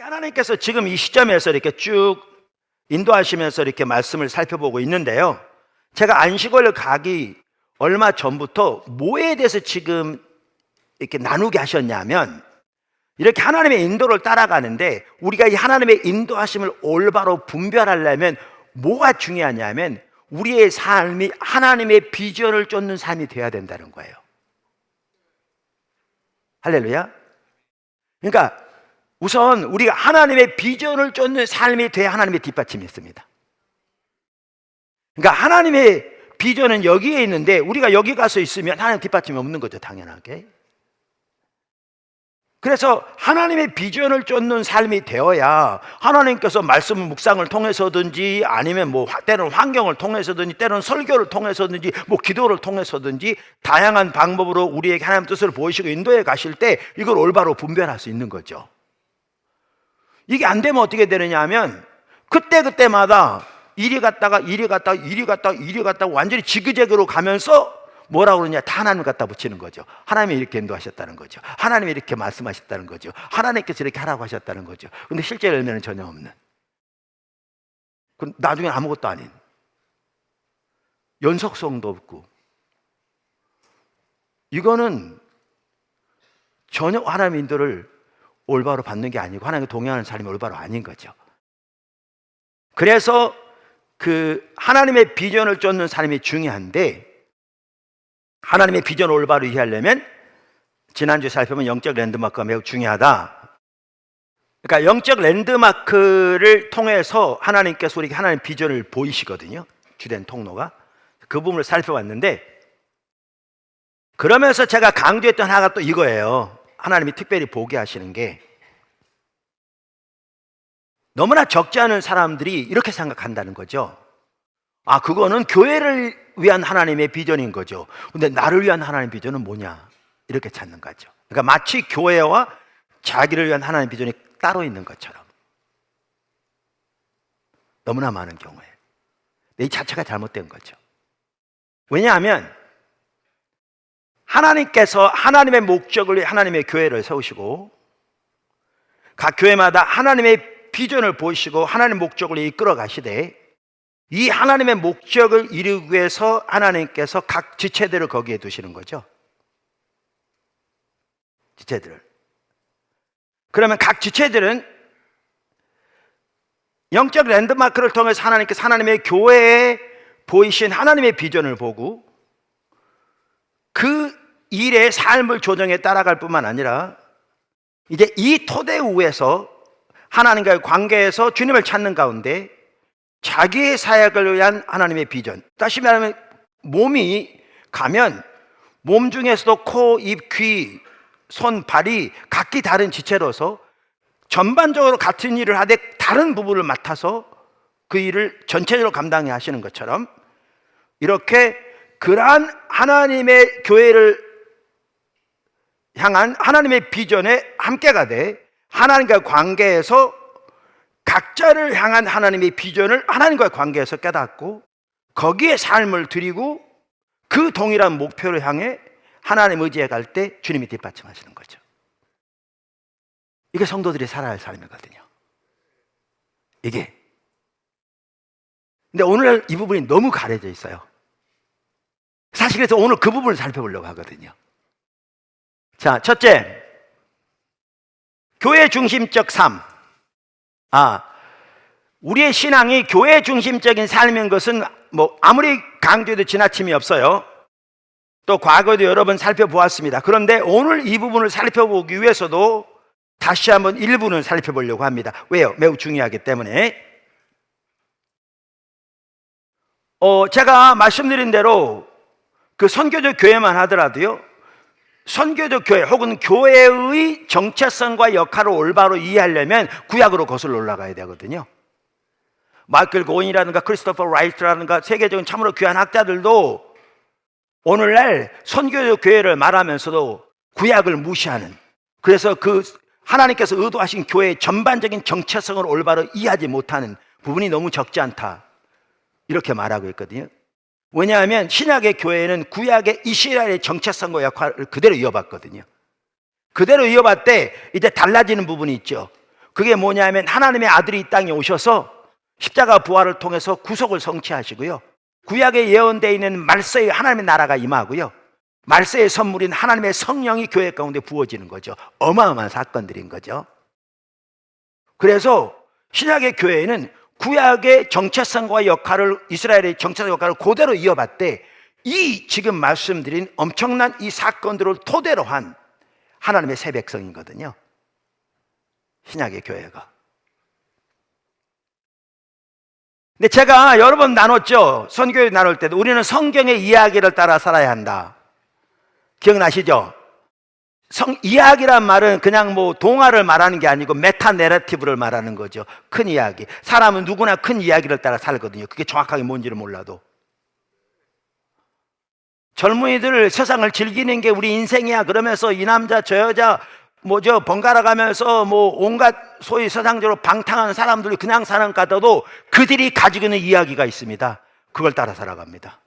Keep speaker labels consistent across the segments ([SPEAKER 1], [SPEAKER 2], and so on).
[SPEAKER 1] 하나님께서 지금 이 시점에서 이렇게 쭉 인도하시면서 이렇게 말씀을 살펴보고 있는데요. 제가 안식월 가기 얼마 전부터 뭐에 대해서 지금 이렇게 나누게 하셨냐면, 이렇게 하나님의 인도를 따라가는데 우리가 이 하나님의 인도하심을 올바로 분별하려면 뭐가 중요하냐면 우리의 삶이 하나님의 비전을 쫓는 삶이 되어야 된다는 거예요. 할렐루야. 그러니까 우선 우리가 하나님의 비전을 쫓는 삶이 돼야 하나님의 뒷받침이 있습니다. 그러니까 하나님의 비전은 여기에 있는데 우리가 여기 가서 있으면 하나님 뒷받침이 없는 거죠, 당연하게. 그래서 하나님의 비전을 쫓는 삶이 되어야 하나님께서 말씀 묵상을 통해서든지 아니면 때로는 환경을 통해서든지 때로는 설교를 통해서든지 기도를 통해서든지 다양한 방법으로 우리에게 하나님 뜻을 보이시고 인도해 가실 때 이걸 올바로 분별할 수 있는 거죠. 이게 안 되면 어떻게 되느냐 하면 그때마다 이리 갔다가 완전히 지그재그로 가면서 뭐라고 그러냐, 다 하나님 갖다 붙이는 거죠. 하나님이 이렇게 인도하셨다는 거죠. 하나님이 이렇게 말씀하셨다는 거죠. 하나님께서 이렇게 하라고 하셨다는 거죠. 근데 실제 열매는 전혀 없는, 나중에 아무것도 아닌, 연속성도 없고, 이거는 전혀 하나님의 인도를 올바로 받는 게 아니고 하나님과 동행하는 삶이 올바로 아닌 거죠. 그래서 그 하나님의 비전을 쫓는 삶이 중요한데, 하나님의 비전을 올바로 이해하려면 지난주에 살펴본 영적 랜드마크가 매우 중요하다. 그러니까 영적 랜드마크를 통해서 하나님께서 우리에게 하나님의 비전을 보이시거든요. 주된 통로가. 그 부분을 살펴봤는데, 그러면서 제가 강조했던 하나가 또 이거예요. 하나님이 특별히 보게 하시는 게, 너무나 적지 않은 사람들이 이렇게 생각한다는 거죠. 그거는 교회를 위한 하나님의 비전인 거죠. 근데 나를 위한 하나님의 비전은 뭐냐? 이렇게 찾는 거죠. 그러니까 마치 교회와 자기를 위한 하나님의 비전이 따로 있는 것처럼. 너무나 많은 경우에. 이 자체가 잘못된 거죠. 왜냐하면 하나님께서 하나님의 목적을 위해 하나님의 교회를 세우시고 각 교회마다 하나님의 비전을 보이시고 하나님의 목적을 이끌어 가시되, 이 하나님의 목적을 이루기 위해서 하나님께서 각 지체들을 거기에 두시는 거죠. 지체들을. 그러면 각 지체들은 영적 랜드마크를 통해서 하나님께서 하나님의 교회에 보이신 하나님의 비전을 보고 그 일의 삶을 조정해 따라갈 뿐만 아니라 이제 이 토대 위에서 하나님과의 관계에서 주님을 찾는 가운데 자기의 사역을 위한 하나님의 비전, 다시 말하면 몸이 가면 몸 중에서도 코, 입, 귀, 손, 발이 각기 다른 지체로서 전반적으로 같은 일을 하되 다른 부분을 맡아서 그 일을 전체적으로 감당해 하시는 것처럼, 이렇게 그러한 하나님의 교회를 향한 하나님의 비전에 함께가 돼 하나님과의 관계에서 각자를 향한 하나님의 비전을 하나님과의 관계에서 깨닫고 거기에 삶을 드리고 그 동일한 목표를 향해 하나님 의지에 갈 때 주님이 뒷받침하시는 거죠. 이게 성도들이 살아야 할 삶이거든요. 이게. 근데 오늘 이 부분이 너무 가려져 있어요. 사실 그래서 오늘 그 부분을 살펴보려고 하거든요. 자, 첫째, 교회 중심적 삶. 우리의 신앙이 교회 중심적인 삶인 것은 아무리 강조해도 지나침이 없어요. 또 과거에도 여러 번 살펴보았습니다. 그런데 오늘 이 부분을 살펴보기 위해서도 다시 한번 일부는 살펴보려고 합니다. 왜요? 매우 중요하기 때문에. 제가 말씀드린 대로 그 선교적 교회만 하더라도요, 선교적 교회 혹은 교회의 정체성과 역할을 올바로 이해하려면 구약으로 거슬러 올라가야 되거든요. 마이클 고인이라든가 크리스토퍼 라이트라든가 세계적인 참으로 귀한 학자들도 오늘날 선교적 교회를 말하면서도 구약을 무시하는, 그래서 그 하나님께서 의도하신 교회의 전반적인 정체성을 올바로 이해하지 못하는 부분이 너무 적지 않다, 이렇게 말하고 있거든요. 왜냐하면 신약의 교회는 구약의 이스라엘의 정체성과 역할을 그대로 이어봤거든요. 그대로 이어봤대 이제 달라지는 부분이 있죠. 그게 뭐냐면 하나님의 아들이 이 땅에 오셔서 십자가 부활을 통해서 구속을 성취하시고요, 구약에 예언되어 있는 말세의 하나님의 나라가 임하고요, 말세의 선물인 하나님의 성령이 교회 가운데 부어지는 거죠. 어마어마한 사건들인 거죠. 그래서 신약의 교회는 구약의 정체성과 역할을, 이스라엘의 정체성 역할을 그대로 이어봤대. 이 지금 말씀드린 엄청난 이 사건들을 토대로 한 하나님의 새 백성이거든요, 신약의 교회가. 근데 제가 여러 번 나눴죠. 선교회 나눌 때도 우리는 성경의 이야기를 따라 살아야 한다. 기억나시죠? 이야기란 말은 그냥 뭐 동화를 말하는 게 아니고 메타 내러티브를 말하는 거죠. 큰 이야기. 사람은 누구나 큰 이야기를 따라 살거든요, 그게 정확하게 뭔지를 몰라도. 젊은이들 세상을 즐기는 게 우리 인생이야 그러면서 이 남자 저 여자 뭐죠 번갈아 가면서 뭐 온갖 소위 세상적으로 방탕한 사람들이 그냥 사는 가더도 그들이 가지고 있는 이야기가 있습니다. 그걸 따라 살아갑니다.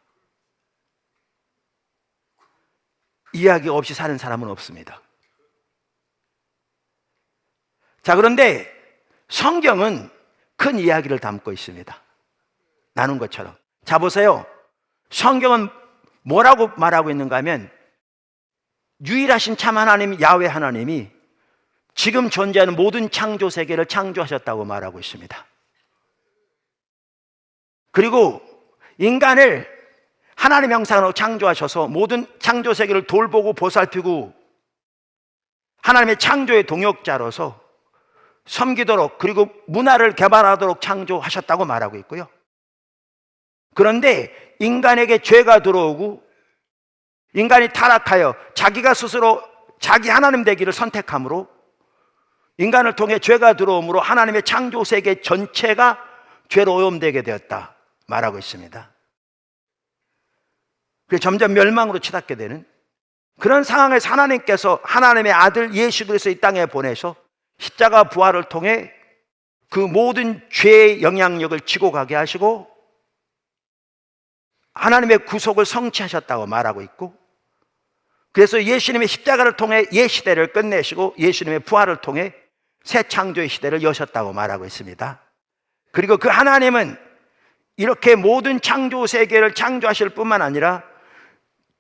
[SPEAKER 1] 이야기 없이 사는 사람은 없습니다. 자, 그런데 성경은 큰 이야기를 담고 있습니다, 나눈 것처럼. 자, 보세요. 성경은 뭐라고 말하고 있는가 하면 유일하신 참 하나님 야훼 하나님이 지금 존재하는 모든 창조 세계를 창조하셨다고 말하고 있습니다. 그리고 인간을 하나님의 형상으로 창조하셔서 모든 창조 세계를 돌보고 보살피고 하나님의 창조의 동역자로서 섬기도록, 그리고 문화를 개발하도록 창조하셨다고 말하고 있고요. 그런데 인간에게 죄가 들어오고 인간이 타락하여 자기가 스스로 자기 하나님 되기를 선택함으로 인간을 통해 죄가 들어옴으로 하나님의 창조 세계 전체가 죄로 오염되게 되었다 말하고 있습니다. 그래서 점점 멸망으로 치닫게 되는 그런 상황에서 하나님께서 하나님의 아들 예수 그리스도 이 땅에 보내서 십자가 부활을 통해 그 모든 죄의 영향력을 지고 가게 하시고 하나님의 구속을 성취하셨다고 말하고 있고, 그래서 예수님의 십자가를 통해 옛 시대를 끝내시고 예수님의 부활을 통해 새 창조의 시대를 여셨다고 말하고 있습니다. 그리고 그 하나님은 이렇게 모든 창조 세계를 창조하실 뿐만 아니라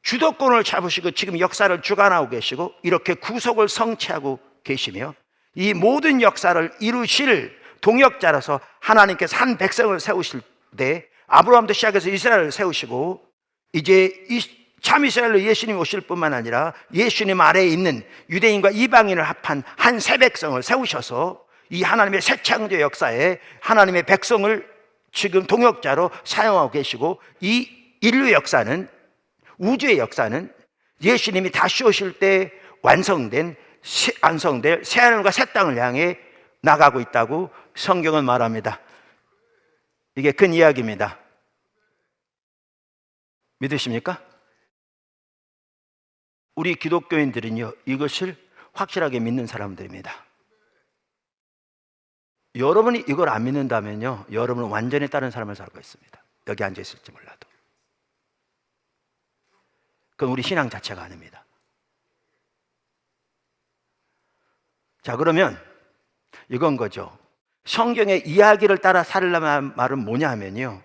[SPEAKER 1] 주도권을 잡으시고 지금 역사를 주관하고 계시고 이렇게 구속을 성취하고 계시며 이 모든 역사를 이루실 동역자라서 하나님께서 한 백성을 세우실 때 아브라함부터 시작해서 이스라엘을 세우시고 이제 참 이스라엘로 예수님이 오실 뿐만 아니라 예수님 아래에 있는 유대인과 이방인을 합한 한 새 백성을 세우셔서 이 하나님의 새 창조 역사에 하나님의 백성을 지금 동역자로 사용하고 계시고, 이 인류 역사는, 우주의 역사는 예수님이 다시 오실 때 완성될 새 하늘과 새 땅을 향해 나가고 있다고 성경은 말합니다. 이게 큰 이야기입니다. 믿으십니까? 우리 기독교인들은요, 이것을 확실하게 믿는 사람들입니다. 여러분이 이걸 안 믿는다면요, 여러분은 완전히 다른 삶을 살고 있습니다. 여기 앉아 있을지 몰라도. 그건 우리 신앙 자체가 아닙니다. 자, 그러면 이건 거죠. 성경의 이야기를 따라 살려면 말은 뭐냐 하면요,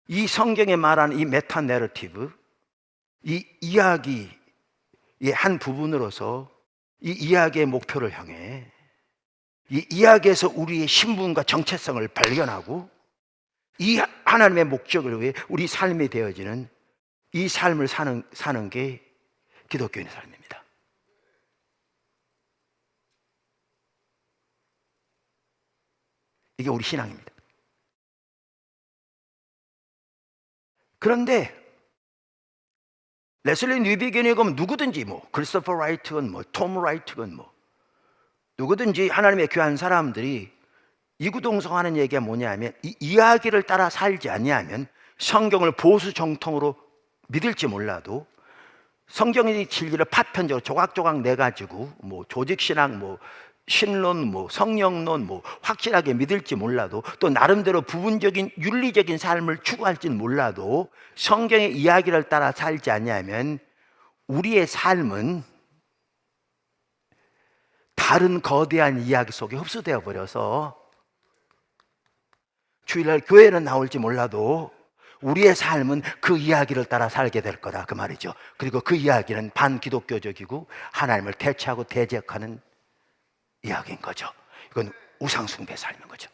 [SPEAKER 1] 이 성경에 말하는 이 메타 내러티브, 이 이야기의 한 부분으로서 이 이야기의 목표를 향해 이 이야기에서 우리의 신분과 정체성을 발견하고 이 하나님의 목적을 위해 우리 삶이 되어지는 이 삶을 사는 게 기독교인의 삶입니다. 이게 우리 신앙입니다. 그런데 레슬리 뉴비긴이건 누구든지, 뭐 크리스토퍼 라이트건 뭐 톰 라이트건 뭐 누구든지 하나님의 귀한 사람들이 이구동성하는 얘기가 뭐냐면, 이 이야기를 따라 살지 아니하면 성경을 보수 정통으로 믿을지 몰라도 성경의 진리를 파편적으로 조각조각 내가지고 뭐 조직신앙, 뭐 신론, 뭐 성령론, 뭐 확실하게 믿을지 몰라도 또 나름대로 부분적인 윤리적인 삶을 추구할지는 몰라도 성경의 이야기를 따라 살지 아니하면 우리의 삶은 다 다른 거대한 이야기 속에 흡수되어 버려서 주일날 교회는 나올지 몰라도 우리의 삶은 그 이야기를 따라 살게 될 거다, 그 말이죠. 그리고 그 이야기는 반기독교적이고 하나님을 대체하고 대적하는 이야기인 거죠. 이건 우상숭배 삶인 거죠.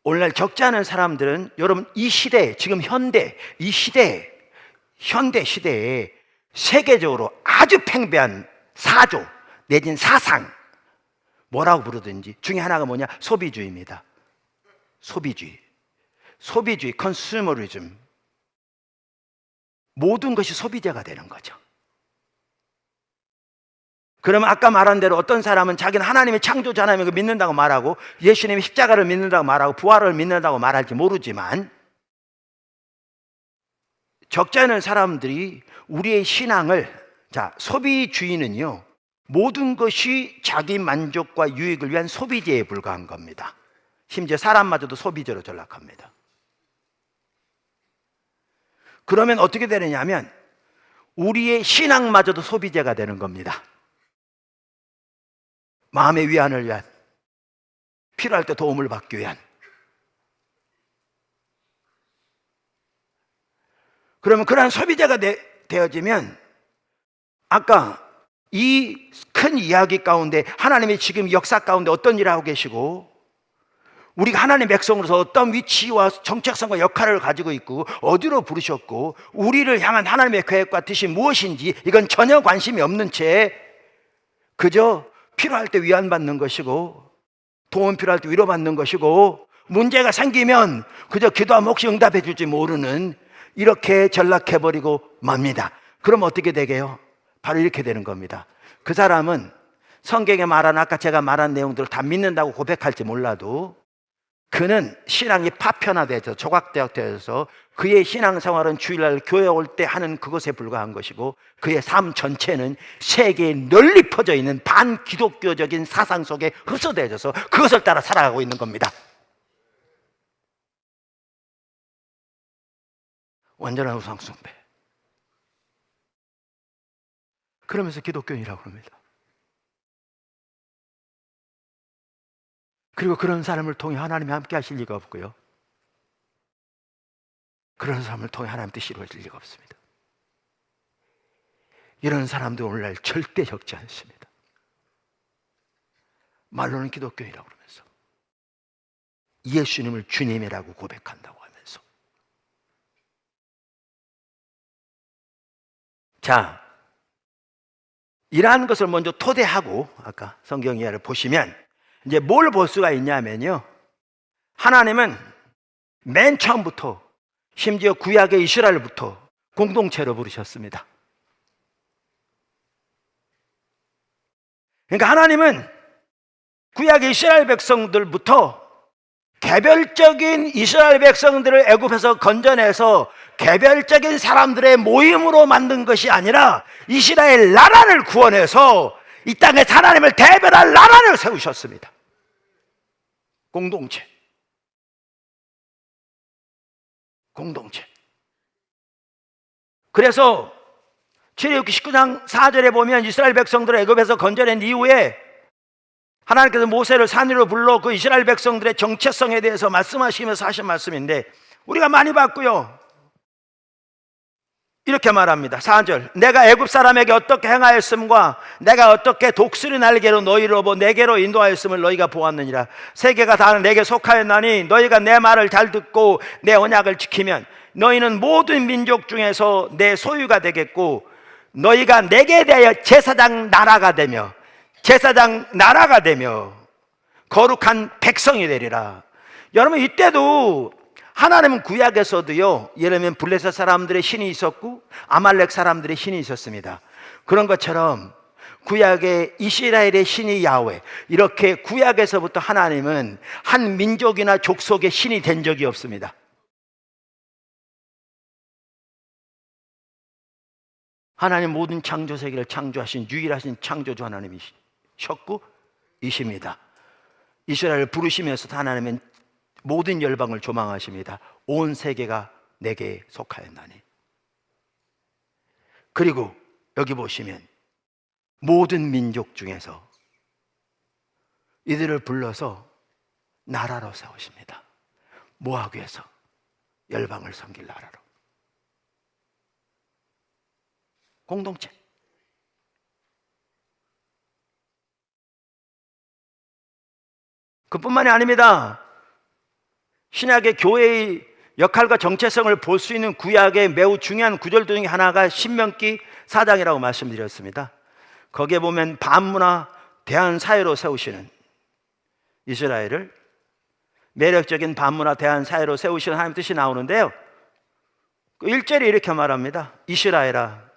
[SPEAKER 1] 오늘날 적지 않은 사람들은 여러분 이 시대, 지금 현대, 이 시대, 현대 시대에 세계적으로 아주 팽배한 사조 내진 사상, 뭐라고 부르든지 중에 하나가 뭐냐? 소비주의입니다. 소비주의, 컨슈머리즘. 모든 것이 소비재가 되는 거죠. 그러면 아까 말한 대로 어떤 사람은 자기는 하나님의 창조자 하나님을 믿는다고 말하고 예수님의 십자가를 믿는다고 말하고 부활을 믿는다고 말할지 모르지만, 적지 않은 사람들이 우리의 신앙을, 자, 소비주의는요, 모든 것이 자기 만족과 유익을 위한 소비재에 불과한 겁니다. 심지어 사람마저도 소비재로 전락합니다. 그러면 어떻게 되느냐면 우리의 신앙마저도 소비재가 되는 겁니다. 마음의 위안을 위한, 필요할 때 도움을 받기 위한. 그러면 그러한 소비재가 되어지면 아까 이 큰 이야기 가운데 하나님이 지금 역사 가운데 어떤 일을 하고 계시고 우리가 하나님의 백성으로서 어떤 위치와 정체성과 역할을 가지고 있고 어디로 부르셨고 우리를 향한 하나님의 계획과 뜻이 무엇인지 이건 전혀 관심이 없는 채 그저 필요할 때 위안받는 것이고 도움 필요할 때 위로받는 것이고 문제가 생기면 그저 기도하면 혹시 응답해 줄지 모르는, 이렇게 전락해버리고 맙니다. 그럼 어떻게 되게요? 바로 이렇게 되는 겁니다. 그 사람은 성경에 말한 아까 제가 말한 내용들을 다 믿는다고 고백할지 몰라도 그는 신앙이 파편화되어서 조각되어서 그의 신앙생활은 주일날 교회 올 때 하는 그것에 불과한 것이고 그의 삶 전체는 세계에 널리 퍼져 있는 반기독교적인 사상 속에 흡수되어져서 그것을 따라 살아가고 있는 겁니다. 완전한 우상숭배. 그러면서 기독교인이라고 합니다. 그리고 그런 사람을 통해 하나님이 함께 하실 리가 없고요, 그런 사람을 통해 하나님 뜻이 이루어질 리가 없습니다. 이런 사람들 오늘날 절대 적지 않습니다. 말로는 기독교인이라고 그러면서 예수님을 주님이라고 고백한다고 하면서. 자, 이러한 것을 먼저 토대하고 아까 성경 이야기를 보시면 이제 뭘 볼 수가 있냐면요, 하나님은 맨 처음부터 심지어 구약의 이스라엘부터 공동체로 부르셨습니다. 그러니까 하나님은 구약의 이스라엘 백성들부터 개별적인 이스라엘 백성들을 애굽에서 건져내서 개별적인 사람들의 모임으로 만든 것이 아니라 이스라엘 나라를 구원해서 이 땅에 하나님을 대변할 나라를 세우셨습니다. 공동체. 그래서 출애굽기 19장 4절에 보면 이스라엘 백성들을 애굽에서 건져낸 이후에 하나님께서 모세를 산 위로 불러 그 이스라엘 백성들의 정체성에 대해서 말씀하시면서 하신 말씀인데 우리가 많이 봤고요. 이렇게 말합니다. 4절, 내가 애굽 사람에게 어떻게 행하였음과 내가 어떻게 독수리 날개로 너희를 업어 내게로 인도하였음을 너희가 보았느니라. 세계가 다 내게 속하였나니 너희가 내 말을 잘 듣고 내 언약을 지키면 너희는 모든 민족 중에서 내 소유가 되겠고 너희가 내게 대하여 제사장 나라가 되며 거룩한 백성이 되리라. 여러분, 이때도 하나님은 구약에서도요, 예를 들면 블레셋 사람들의 신이 있었고 아말렉 사람들의 신이 있었습니다. 그런 것처럼 구약의 이스라엘의 신이 야훼, 이렇게 구약에서부터 하나님은 한 민족이나 족속의 신이 된 적이 없습니다. 하나님 모든 창조 세계를 창조하신 유일하신 창조주 하나님이셨고 이십니다. 이스라엘을 부르시면서 하나님은 모든 열방을 조망하십니다. 온 세계가 내게 속하였나니. 그리고 여기 보시면 모든 민족 중에서 이들을 불러서 나라로 세우십니다. 뭐 하기 위해서? 열방을 섬길 나라로. 공동체. 그뿐만이 아닙니다. 신약의 교회의 역할과 정체성을 볼 수 있는 구약의 매우 중요한 구절 중에 하나가 신명기 4장이라고 말씀드렸습니다. 거기에 보면 반문화 대한사회로 세우시는 이스라엘을, 매력적인 반문화 대한사회로 세우시는 하나님 뜻이 나오는데요, 1절에 이렇게 말합니다. 이스라엘아,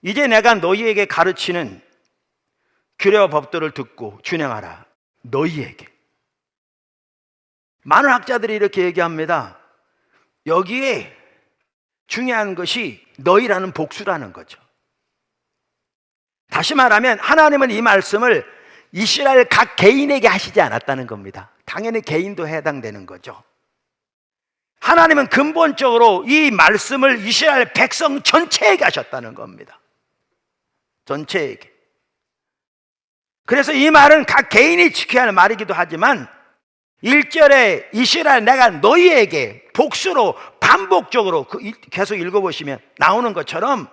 [SPEAKER 1] 이제 내가 너희에게 가르치는 규례와 법도를 듣고 준행하라. 너희에게. 많은 학자들이 이렇게 얘기합니다. 여기에 중요한 것이 너희라는 복수라는 거죠. 다시 말하면 하나님은 이 말씀을 이스라엘 각 개인에게 하시지 않았다는 겁니다. 당연히 개인도 해당되는 거죠. 하나님은 근본적으로 이 말씀을 이스라엘 백성 전체에게 하셨다는 겁니다. 전체에게. 그래서 이 말은 각 개인이 지켜야 할 말이기도 하지만 1절에 이스라엘 내가 너희에게 복수로 반복적으로 계속 읽어보시면 나오는 것처럼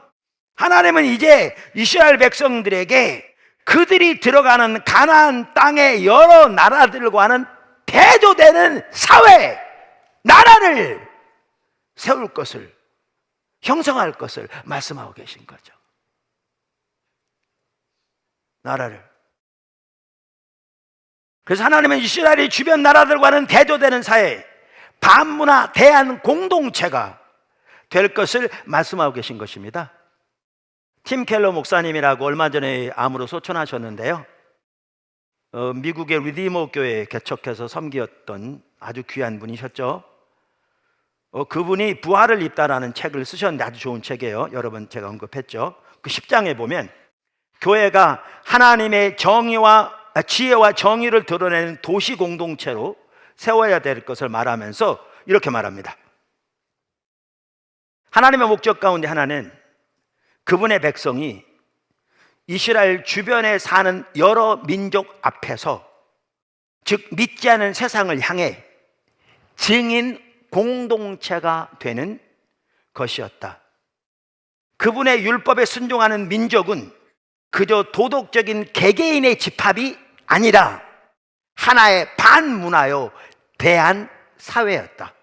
[SPEAKER 1] 하나님은 이제 이스라엘 백성들에게 그들이 들어가는 가나안 땅의 여러 나라들과는 대조되는 사회, 나라를 세울 것을, 형성할 것을 말씀하고 계신 거죠. 나라를. 그래서 하나님은 이스라엘이 주변 나라들과는 대조되는 사회, 반문화 대한 공동체가 될 것을 말씀하고 계신 것입니다. 팀 켈러 목사님이라고 얼마 전에 암으로 소천하셨는데요, 미국의 리디머 교회에 개척해서 섬기었던 아주 귀한 분이셨죠. 그분이 부활을 입다라는 책을 쓰셨는데 아주 좋은 책이에요. 여러 번 제가 언급했죠. 그 10장에 보면 교회가 하나님의 지혜와 정의를 드러내는 도시 공동체로 세워야 될 것을 말하면서 이렇게 말합니다. 하나님의 목적 가운데 하나는 그분의 백성이 이스라엘 주변에 사는 여러 민족 앞에서, 즉 믿지 않은 세상을 향해 증인 공동체가 되는 것이었다. 그분의 율법에 순종하는 민족은 그저 도덕적인 개개인의 집합이 아니라 하나의 반문화요 대한 사회였다.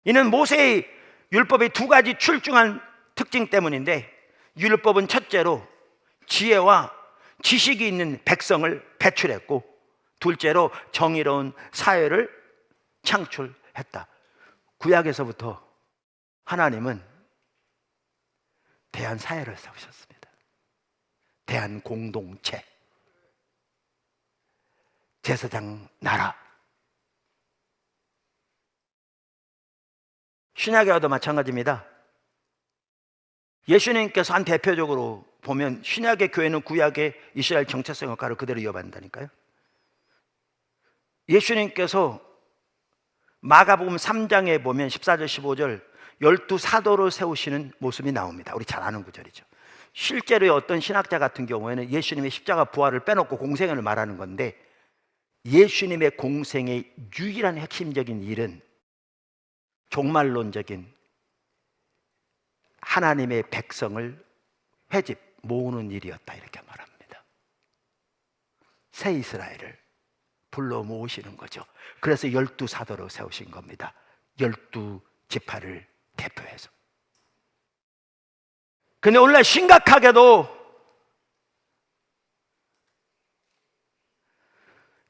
[SPEAKER 1] 이는 모세의 율법의 두 가지 출중한 특징 때문인데, 율법은 첫째로 지혜와 지식이 있는 백성을 배출했고, 둘째로 정의로운 사회를 창출했다. 구약에서부터 하나님은 대한 사회를 세우셨습니다. 대한 공동체, 제사장 나라. 신약에도 마찬가지입니다. 예수님께서 한 대표적으로 보면 신약의 교회는 구약의 이스라엘 정체성 역할을 그대로 이어받는다니까요. 예수님께서 마가복음 3장에 보면 14절 15절 12 사도를 세우시는 모습이 나옵니다. 우리 잘 아는 구절이죠. 실제로 어떤 신학자 같은 경우에는 예수님의 십자가 부활을 빼놓고 공생애를 말하는 건데, 예수님의 공생의 유일한 핵심적인 일은 종말론적인 하나님의 백성을 회집 모으는 일이었다, 이렇게 말합니다. 새 이스라엘을 불러 모으시는 거죠. 그래서 12 사도로 세우신 겁니다. 12 지파를 대표해서. 근데 오늘날 심각하게도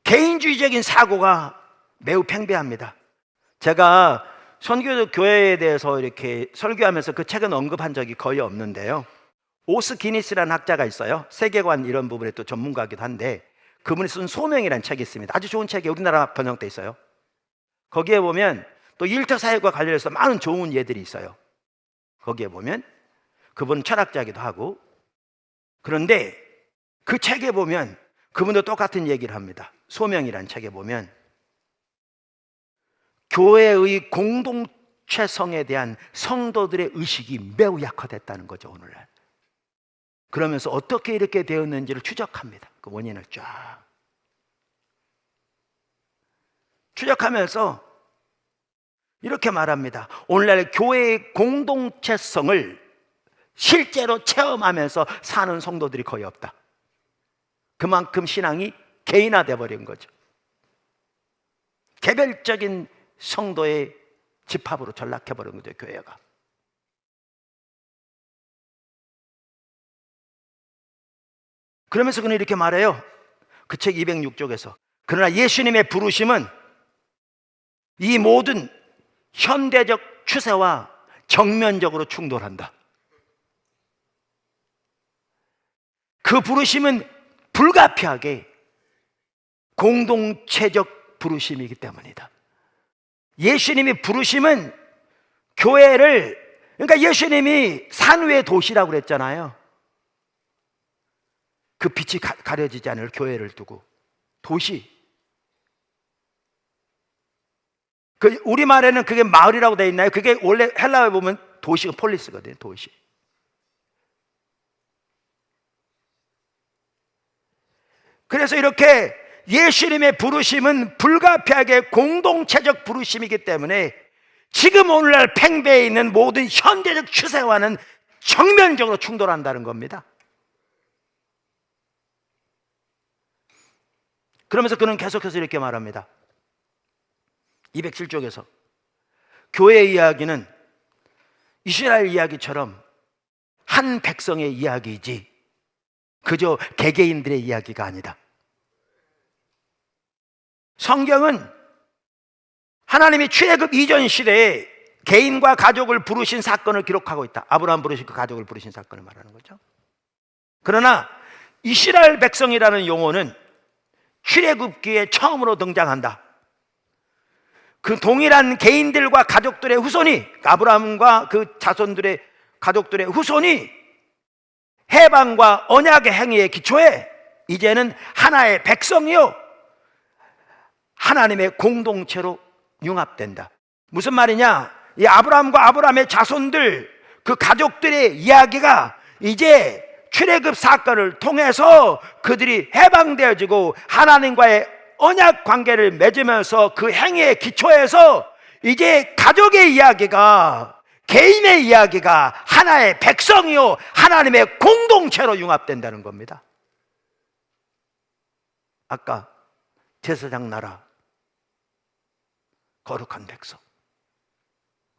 [SPEAKER 1] 개인주의적인 사고가 매우 팽배합니다. 제가 선교적 교회에 대해서 이렇게 설교하면서 그 책은 언급한 적이 거의 없는데요, 오스 기니스라는 학자가 있어요. 세계관 이런 부분에 또 전문가이기도 한데, 그분이 쓴 소명이라는 책이 있습니다. 아주 좋은 책이 우리나라 번역돼 있어요. 거기에 보면 또 일터 사회과 관련해서 많은 좋은 예들이 있어요. 거기에 보면 그분은 철학자이기도 하고, 그런데 그 책에 보면 그분도 똑같은 얘기를 합니다. 소명이라는 책에 보면 교회의 공동체성에 대한 성도들의 의식이 매우 약화됐다는 거죠, 오늘날. 그러면서 어떻게 이렇게 되었는지를 추적합니다. 그 원인을 쫙 추적하면서 이렇게 말합니다. 오늘날 교회의 공동체성을 실제로 체험하면서 사는 성도들이 거의 없다. 그만큼 신앙이 개인화돼 버린 거죠. 개별적인 성도의 집합으로 전락해 버린 거죠, 교회가. 그러면서 그는 이렇게 말해요. 그 책 206쪽에서. 그러나 예수님의 부르심은 이 모든 현대적 추세와 정면적으로 충돌한다. 그 부르심은 불가피하게 공동체적 부르심이기 때문이다. 예수님이 부르심은 교회를, 그러니까 예수님이 산 위의 도시라고 그랬잖아요. 그 빛이 가려지지 않을 교회를 두고 도시. 그 우리말에는 그게 마을이라고 되어 있나요? 그게 원래 헬라어에 보면 도시가 폴리스거든요. 도시. 그래서 이렇게 예수님의 부르심은 불가피하게 공동체적 부르심이기 때문에 지금 오늘날 팽배해 있는 모든 현대적 추세와는 정면적으로 충돌한다는 겁니다. 그러면서 그는 계속해서 이렇게 말합니다. 207쪽에서 교회 이야기는 이스라엘 이야기처럼 한 백성의 이야기이지 그저 개개인들의 이야기가 아니다. 성경은 하나님이 출애굽 이전 시대에 개인과 가족을 부르신 사건을 기록하고 있다. 아브라함 부르신 그 가족을 부르신 사건을 말하는 거죠. 그러나 이스라엘 백성이라는 용어는 출애굽기에 처음으로 등장한다. 그 동일한 개인들과 가족들의 후손이, 아브라함과 그 자손들의 가족들의 후손이 해방과 언약의 행위에 기초해 이제는 하나의 백성이요 하나님의 공동체로 융합된다. 무슨 말이냐? 이 아브라함과 아브라함의 자손들, 그 가족들의 이야기가 이제 출애굽 사건을 통해서 그들이 해방되어지고 하나님과의 언약 관계를 맺으면서 그 행위에 기초해서 이제 가족의 이야기가, 개인의 이야기가 하나의 백성이요 하나님의 공동체로 융합된다는 겁니다. 아까 제사장 나라, 거룩한 백성,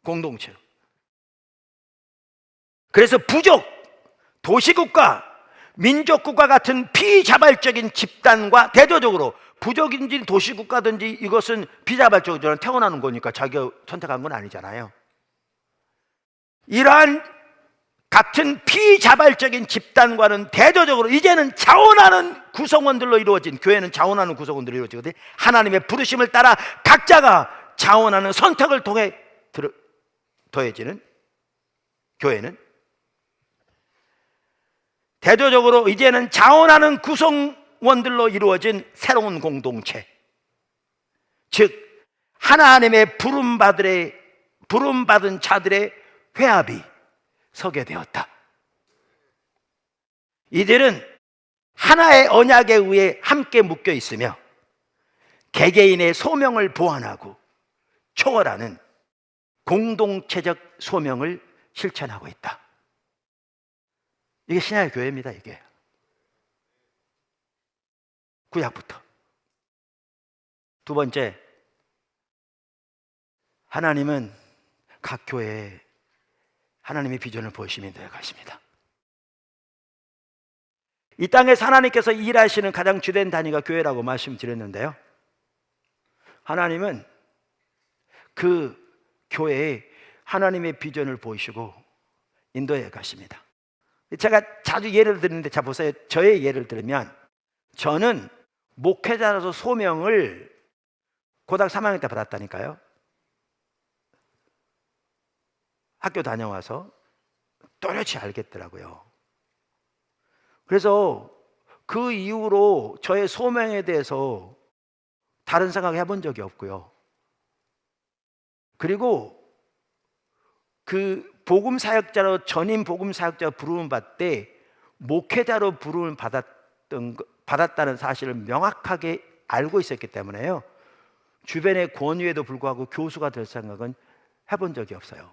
[SPEAKER 1] 공동체로. 그래서 부족, 도시국가, 민족국가 같은 비자발적인 집단과 대조적으로, 부족인지 도시국가든지 이것은 비자발적으로 태어나는 거니까 자기가 선택한 건 아니잖아요. 이러한 같은 비자발적인 집단과는 대조적으로 이제는 자원하는 구성원들로 이루어진, 교회는 자원하는 구성원들로 이루어지거든요. 하나님의 부르심을 따라 각자가 자원하는 선택을 통해 더해지는 교회는 대조적으로 이제는 자원하는 구성원들로 이루어진 새로운 공동체, 즉 하나님의 부름받은 자들의 회합이 서게 되었다. 이들은 하나의 언약에 의해 함께 묶여 있으며 개개인의 소명을 보완하고 초월하는 공동체적 소명을 실천하고 있다. 이게 신약의 교회입니다. 이게 구약부터. 두 번째, 하나님은 각 교회에 하나님의 비전을 보시며 가십니다. 이 땅에서 하나님께서 일하시는 가장 주된 단위가 교회라고 말씀드렸는데요, 하나님은 그 교회에 하나님의 비전을 보이시고 인도해 가십니다. 제가 자주 예를 드는데, 자 보세요. 저의 예를 들면, 저는 목회자로서 소명을 고등학교 3학년 때 받았다니까요. 학교 다녀와서 또렷이 알겠더라고요. 그래서 그 이후로 저의 소명에 대해서 다른 생각 해본 적이 없고요. 그리고 그 복음사역자로, 전임 복음사역자 부름을 받을 때 목회자로 부름을 받았다는 사실을 명확하게 알고 있었기 때문에요. 주변의 권유에도 불구하고 교수가 될 생각은 해본 적이 없어요.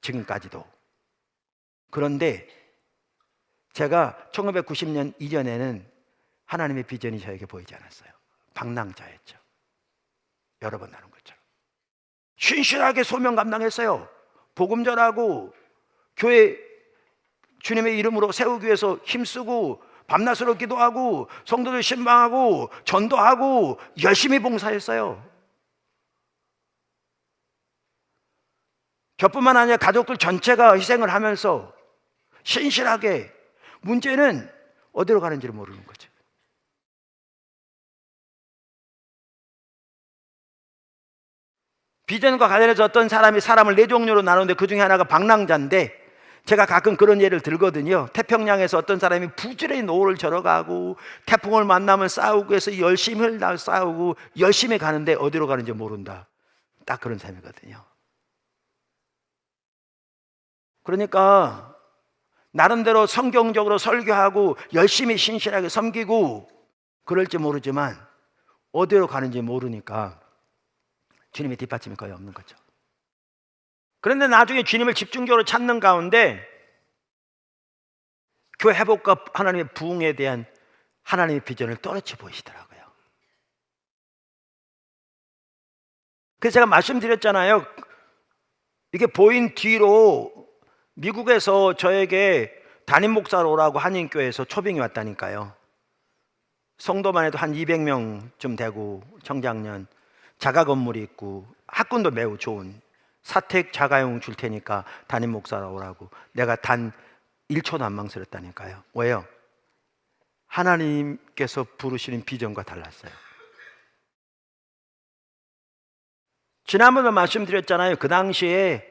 [SPEAKER 1] 지금까지도. 그런데 제가 1990년 이전에는 하나님의 비전이 저에게 보이지 않았어요. 방랑자였죠. 여러 번 나눈 것처럼. 신실하게 소명 감당했어요. 복음 전하고 교회 주님의 이름으로 세우기 위해서 힘쓰고 밤낮으로 기도하고 성도들 신방하고 전도하고 열심히 봉사했어요. 저뿐만 아니라 가족들 전체가 희생을 하면서 신실하게. 문제는 어디로 가는지를 모르는 거죠. 비전과 관련해서 어떤 사람이 사람을 네 종류로 나누는데 그 중에 하나가 방랑자인데, 제가 가끔 그런 예를 들거든요. 태평양에서 어떤 사람이 부지런히 노를 절어가고 태풍을 만나면 싸우고 해서 열심히 싸우고 열심히 가는데 어디로 가는지 모른다. 딱 그런 삶이거든요. 그러니까 나름대로 성경적으로 설교하고 열심히 신실하게 섬기고 그럴지 모르지만 어디로 가는지 모르니까 주님의 뒷받침이 거의 없는 거죠. 그런데 나중에 주님을 집중적으로 찾는 가운데 교회 회복과 하나님의 부흥에 대한 하나님의 비전을 또렷이 보이시더라고요. 그래서 제가 말씀드렸잖아요. 이게 보인 뒤로 미국에서 저에게 담임 목사로 오라고 한인교회에서 초빙이 왔다니까요. 성도만 해도 한 200명쯤 되고 청장년, 자가 건물이 있고 학군도 매우 좋은 사택 자가용 줄 테니까 담임 목사로 오라고. 내가 단 1초도 안 망설였다니까요. 왜요? 하나님께서 부르시는 비전과 달랐어요. 지난번에 말씀드렸잖아요. 그 당시에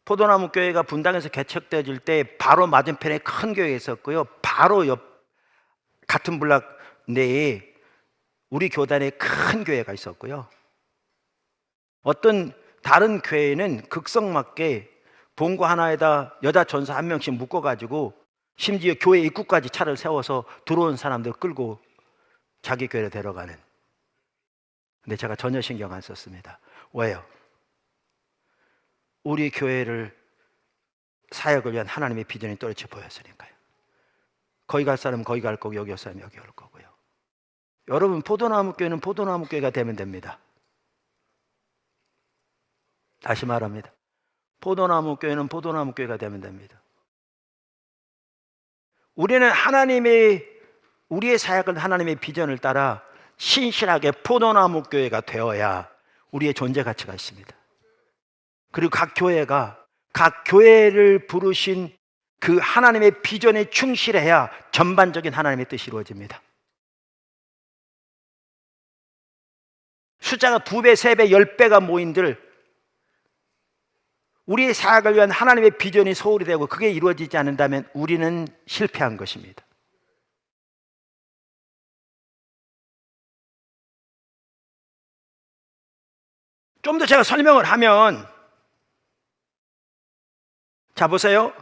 [SPEAKER 1] 포도나무 교회가 분당에서 개척되어질 때 바로 맞은편에 큰 교회가 있었고요. 바로 옆 같은 블락 내에 우리 교단에 큰 교회가 있었고요. 어떤 다른 교회는 극성맞게 본고 하나에다 여자 전사 한 명씩 묶어가지고 심지어 교회 입구까지 차를 세워서 들어온 사람들 끌고 자기 교회로 데려가는. 근데 제가 전혀 신경 안 썼습니다. 왜요? 우리 교회를 사역을 위한 하나님의 비전이 또렷이 보였으니까요. 거기 갈 사람은 거기 갈 거고 여기 올 사람은 여기 올 거고요. 여러분, 포도나무 교회는 포도나무 교회가 되면 됩니다. 다시 말합니다. 포도나무 교회는 포도나무 교회가 되면 됩니다. 우리는 우리의 사역은 하나님의 비전을 따라 신실하게 포도나무 교회가 되어야 우리의 존재 가치가 있습니다. 그리고 각 교회를 부르신 그 하나님의 비전에 충실해야 전반적인 하나님의 뜻이 이루어집니다. 숫자가 2배, 3배, 10배가 모인들 우리의 사역을 위한 하나님의 비전이 소홀히 되고 그게 이루어지지 않는다면 우리는 실패한 것입니다. 좀 더 제가 설명을 하면, 자 보세요.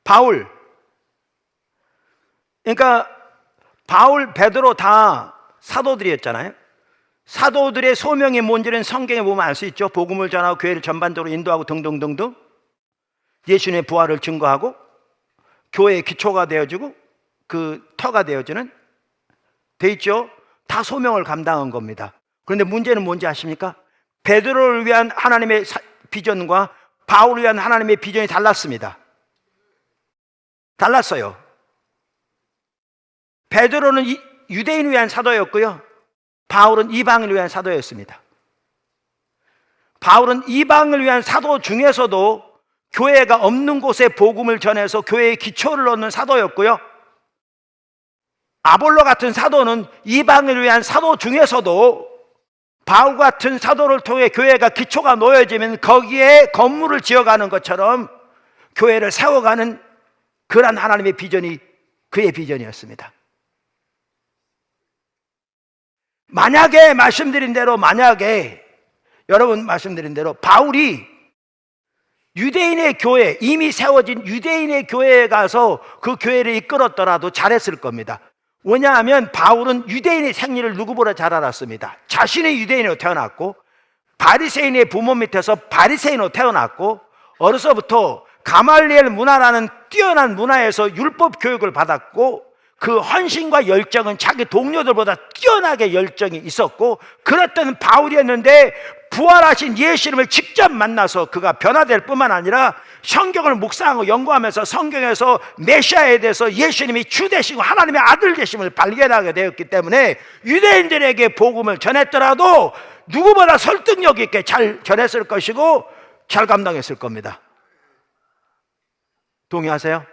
[SPEAKER 1] 바울, 그러니까 바울, 베드로 다 사도들이었잖아요. 사도들의 소명이 뭔지는 성경에 보면 알 수 있죠. 복음을 전하고 교회를 전반적으로 인도하고 등등등등. 예수님의 부활을 증거하고 교회의 기초가 되어주고 그 터가 되어주는 돼 있죠. 다 소명을 감당한 겁니다. 그런데 문제는 뭔지 아십니까? 베드로를 위한 하나님의 비전과 바울을 위한 하나님의 비전이 달랐습니다. 달랐어요. 베드로는 유대인을 위한 사도였고요. 바울은 이방인을 위한 사도였습니다. 바울은 이방을 위한 사도 중에서도 교회가 없는 곳에 복음을 전해서 교회의 기초를 놓는 사도였고요. 아볼로 같은 사도는 이방을 위한 사도 중에서도 바울 같은 사도를 통해 교회가 기초가 놓여지면 거기에 건물을 지어가는 것처럼 교회를 세워가는 그러한 하나님의 비전이 그의 비전이었습니다. 만약에 여러분 말씀드린 대로 바울이 유대인의 교회, 이미 세워진 유대인의 교회에 가서 그 교회를 이끌었더라도 잘했을 겁니다. 왜냐하면 바울은 유대인의 생리를 누구보다 잘 알았습니다. 자신이 유대인으로 태어났고 바리새인의 부모 밑에서 바리새인으로 태어났고 어려서부터 가말리엘 문화라는 뛰어난 문화에서 율법 교육을 받았고 그 헌신과 열정은 자기 동료들보다 뛰어나게 열정이 있었고 그랬던 바울이었는데 부활하신 예수님을 직접 만나서 그가 변화될 뿐만 아니라 성경을 묵상하고 연구하면서 성경에서 메시아에 대해서 예수님이 주 되시고 하나님의 아들 되심을 발견하게 되었기 때문에 유대인들에게 복음을 전했더라도 누구보다 설득력 있게 잘 전했을 것이고 잘 감당했을 겁니다. 동의하세요?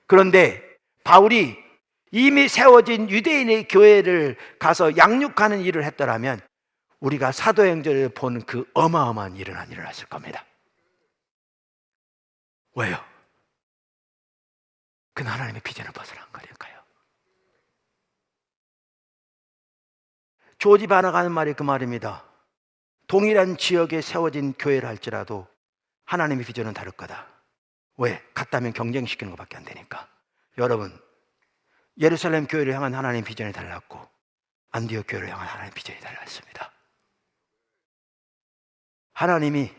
[SPEAKER 1] 그런데 바울이 이미 세워진 유대인의 교회를 가서 양육하는 일을 했더라면 우리가 사도행전을 보는 그 어마어마한 일은 안 일어났을 겁니다. 왜요? 그는 하나님의 비전을 벗어난 거니까요. 조지 바나가 하는 말이 그 말입니다. 동일한 지역에 세워진 교회를 할지라도 하나님의 비전은 다를 거다. 왜? 같다면 경쟁시키는 것밖에 안 되니까. 여러분, 예루살렘 교회를 향한 하나님의 비전이 달랐고 안디옥 교회를 향한 하나님의 비전이 달랐습니다. 하나님이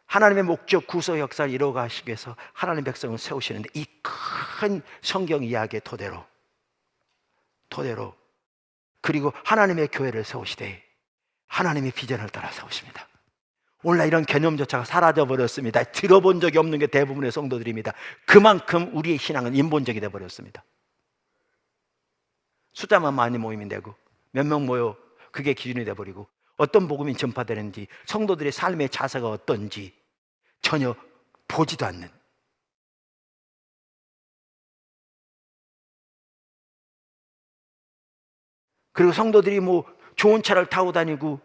[SPEAKER 1] 하나님의 목적 구속 역사를 이루어가시기 위해서 하나님의 백성을 세우시는데 이 큰 성경 이야기의 토대로 그리고 하나님의 교회를 세우시되 하나님의 비전을 따라 세우십니다. 오늘날 이런 개념조차가 사라져버렸습니다. 들어본 적이 없는 게 대부분의 성도들입니다. 그만큼 우리의 신앙은 인본적이 되어버렸습니다. 숫자만 많이 모이면 되고 몇 명 모여 그게 기준이 되어버리고 어떤 복음이 전파되는지 성도들의 삶의 자세가 어떤지 전혀 보지도 않는, 그리고 성도들이 뭐 좋은 차를 타고 다니고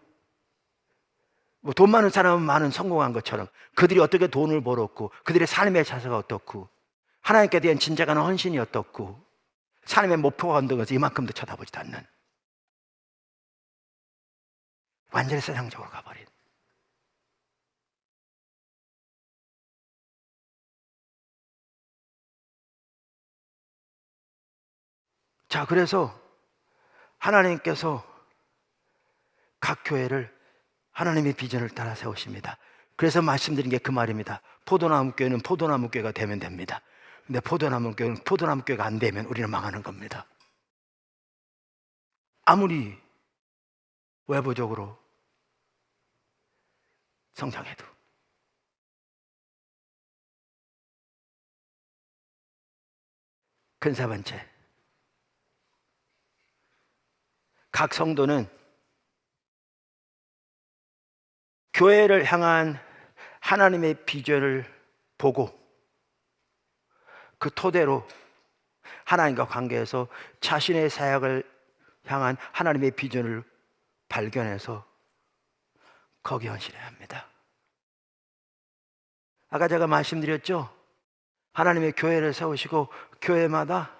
[SPEAKER 1] 뭐 돈 많은 사람은 많은 성공한 것처럼 그들이 어떻게 돈을 벌었고 그들의 삶의 자세가 어떻고 하나님께 대한 진정한 헌신이 어떻고 삶의 목표가 어떤 것을 이만큼도 쳐다보지도 않는, 완전히 세상적으로 가버린. 자, 그래서 하나님께서 각 교회를 하나님의 비전을 따라 세우십니다. 그래서 말씀드린 게 그 말입니다. 포도나무 교회는 포도나무 교회가 되면 됩니다. 근데 포도나무 교회는 포도나무 교회가 안 되면 우리는 망하는 겁니다. 아무리 외부적으로 성장해도. 큰 세 번째, 각 성도는 교회를 향한 하나님의 비전을 보고 그 토대로 하나님과 관계에서 자신의 사역을 향한 하나님의 비전을 발견해서 거기에 헌신해야 합니다. 아까 제가 말씀드렸죠? 하나님의 교회를 세우시고 교회마다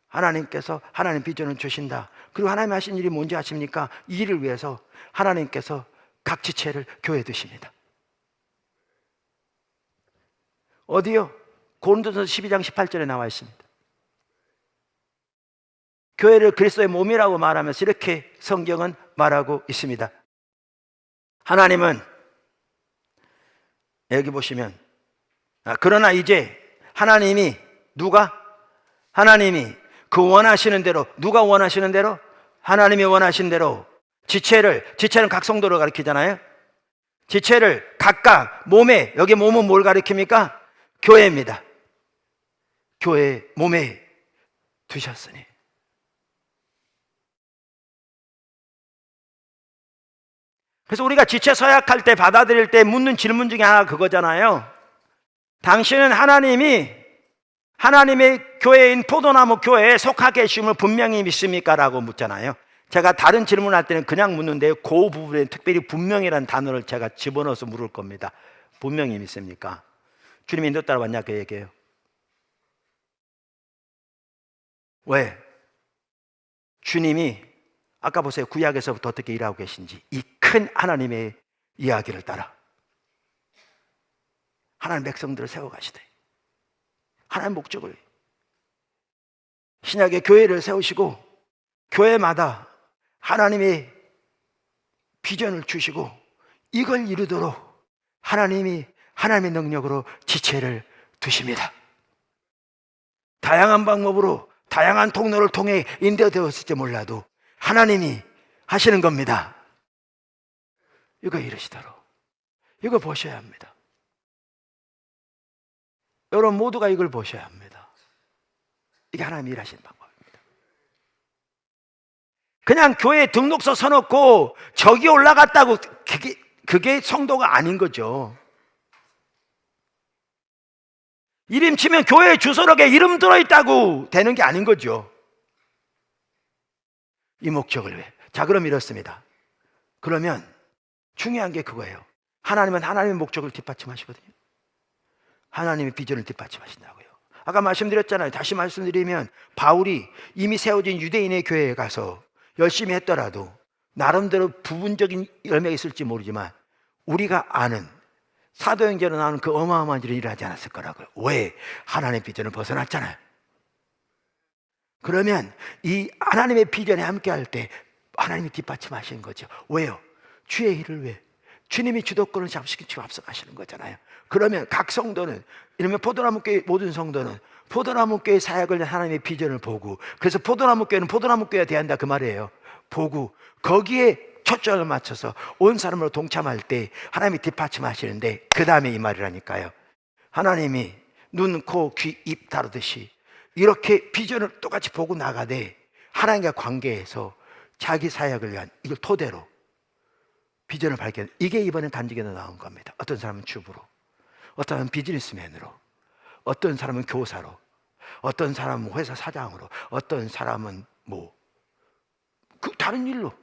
[SPEAKER 1] 하나님께서 하나님 비전을 주신다. 그리고 하나님 하신 일이 뭔지 아십니까? 이 일을 위해서 하나님께서 각 지체를 교회에 두십니다. 어디요? 고린도전서 12장 18절에 나와 있습니다. 교회를 그리스도의 몸이라고 말하면서 이렇게 성경은 말하고 있습니다. 하나님은 여기 보시면 그러나 이제 하나님이 하나님이 그 원하시는 대로, 누가 원하시는 대로? 하나님이 원하신 대로 지체는 각 성도를 가리키잖아요. 지체를 각각 몸에, 여기 몸은 뭘 가리킵니까? 교회입니다. 교회 몸에 두셨으니. 그래서 우리가 지체 서약할 때, 받아들일 때 묻는 질문 중에 하나가 그거잖아요. 당신은 하나님의 교회인 포도나무 교회에 속하게 계심을 분명히 믿습니까? 라고 묻잖아요. 제가 다른 질문할 때는 그냥 묻는데요, 그 부분에 특별히 분명이라는 단어를 제가 집어넣어서 물을 겁니다. 분명히 믿습니까? 주님이 너 따라왔냐? 그 얘기예요. 왜? 주님이 아까 보세요, 구약에서부터 어떻게 일하고 계신지 이 큰 하나님의 이야기를 따라 하나님 백성들을 세워가시되 하나님 목적을 신약의 교회를 세우시고 교회마다 하나님의 비전을 주시고 이걸 이루도록 하나님이 하나님의 능력으로 지체를 두십니다. 다양한 방법으로 다양한 통로를 통해 인도되었을지 몰라도 하나님이 하시는 겁니다. 이거 이루시도록 이거 보셔야 합니다. 여러분 모두가 이걸 보셔야 합니다. 이게 하나님이 일하시는 방법입니다. 그냥 교회에 등록서 서놓고 저기 올라갔다고 그게 성도가 아닌 거죠. 이름 치면 교회 주소록에 이름 들어있다고 되는 게 아닌 거죠. 이 목적을 위해. 자, 그럼 이렇습니다. 그러면 중요한 게 그거예요. 하나님은 하나님의 목적을 뒷받침하시거든요. 하나님의 비전을 뒷받침하신다고요. 아까 말씀드렸잖아요. 다시 말씀드리면 바울이 이미 세워진 유대인의 교회에 가서 열심히 했더라도 나름대로 부분적인 열매가 있을지 모르지만 우리가 아는 사도행전에 나오는 그 어마어마한 일을 일하지 않았을 거라고요. 왜? 하나님의 비전을 벗어났잖아요. 그러면 이 하나님의 비전에 함께 할 때 하나님이 뒷받침하시는 거죠. 왜요? 주의 일을 왜? 주님이 주도권을 잡수시키고 앞서가시는 거잖아요. 그러면 각 성도는, 이러면 포도나무교회 모든 성도는 포도나무교회 사역을 하나님의 비전을 보고, 그래서 포도나무교회는 포도나무교회에 대한다 그 말이에요. 보고 거기에 초점을 맞춰서 온 사람으로 동참할 때 하나님이 뒷받침하시는데, 그 다음에 이 말이라니까요. 하나님이 눈, 코, 귀, 입 다루듯이 이렇게 비전을 똑같이 보고 나가되 하나님과 관계에서 자기 사역을 위한 이걸 토대로 비전을 발견. 이게 이번에 단직에도 나온 겁니다. 어떤 사람은 주부로, 어떤 사람은 비즈니스맨으로, 어떤 사람은 교사로, 어떤 사람은 회사 사장으로, 어떤 사람은 그 다른 일로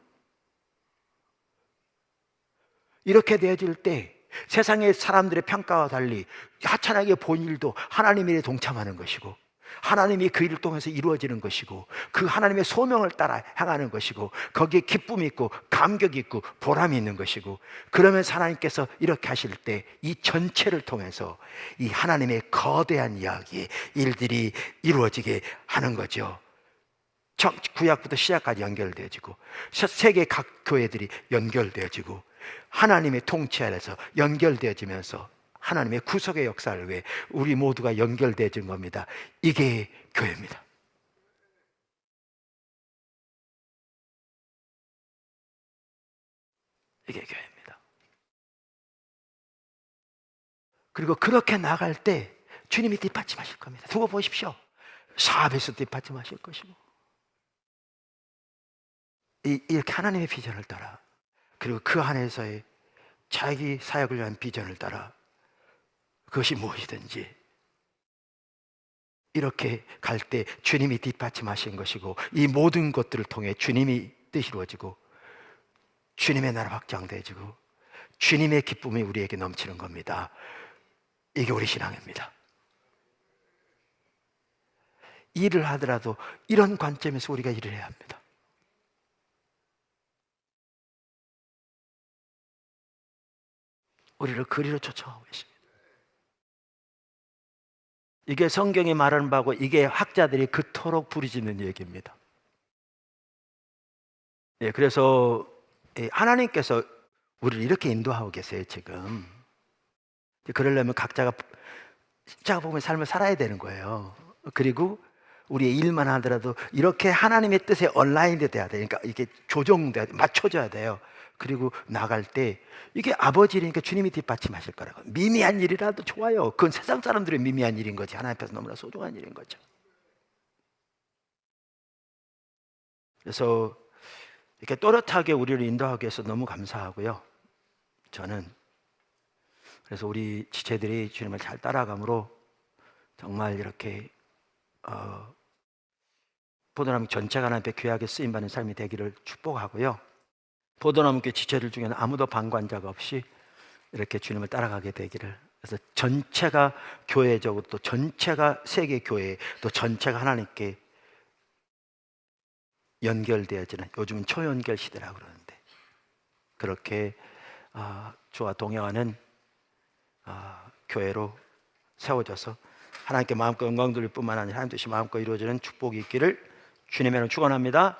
[SPEAKER 1] 이렇게 되어질 때 세상의 사람들의 평가와 달리 하찮게 본 일도 하나님의 일에 동참하는 것이고, 하나님이 그 일을 통해서 이루어지는 것이고, 그 하나님의 소명을 따라 향하는 것이고, 거기에 기쁨이 있고 감격이 있고 보람이 있는 것이고, 그러면서 하나님께서 이렇게 하실 때 이 전체를 통해서 이 하나님의 거대한 이야기의 일들이 이루어지게 하는 거죠. 구약부터 시작까지 연결되어지고, 세계 각 교회들이 연결되어지고, 하나님의 통치 아래서 연결되어지면서 하나님의 구속의 역사를 위해 우리 모두가 연결되어진 겁니다. 이게 교회입니다. 이게 교회입니다. 그리고 그렇게 나갈 때 주님이 뒷받침하실 겁니다. 두고 보십시오. 사업에서 뒷받침하실 것이고, 이렇게 하나님의 비전을 따라, 그리고 그 안에서의 자기 사역을 위한 비전을 따라 그것이 무엇이든지 이렇게 갈 때 주님이 뒷받침하신 것이고, 이 모든 것들을 통해 주님이 뜻이 이루어지고 주님의 나라 확장되어지고 주님의 기쁨이 우리에게 넘치는 겁니다. 이게 우리 신앙입니다. 일을 하더라도 이런 관점에서 우리가 일을 해야 합니다. 우리를 그리로 초청하고 계십니다. 이게 성경이 말하는 바고, 이게 학자들이 그토록 부르짖는 얘기입니다. 예, 그래서 하나님께서 우리를 이렇게 인도하고 계세요. 지금 그러려면 각자가 보면 삶을 살아야 되는 거예요. 그리고 우리의 일만 하더라도 이렇게 하나님의 뜻에 얼라인이 돼야 돼요. 그러니까 이게 조정돼야 돼요. 맞춰져야 돼요. 그리고 나갈 때 이게 아버지니까 주님이 뒷받침하실 거라고. 미미한 일이라도 좋아요. 그건 세상 사람들의 미미한 일인 거지, 하나님 앞에서 너무나 소중한 일인 거죠. 그래서 이렇게 또렷하게 우리를 인도하기 위해서 너무 감사하고요. 저는 그래서 우리 지체들이 주님을 잘 따라감으로 정말 이렇게 포도나무 전체가 하나님 앞에 귀하게 쓰임받는 삶이 되기를 축복하고요. 포도나무교회 지체들 중에는 아무도 방관자가 없이 이렇게 주님을 따라가게 되기를, 그래서 전체가 교회적으로, 또 전체가 세계 교회, 또 전체가 하나님께 연결되어지는, 요즘은 초연결 시대라고 그러는데, 그렇게 주와 동행하는 교회로 세워져서 하나님께 마음껏 영광 돌릴 뿐만 아니라 하나님 뜻이 마음껏 이루어지는 축복이 있기를 주님의 이름으로 축원합니다.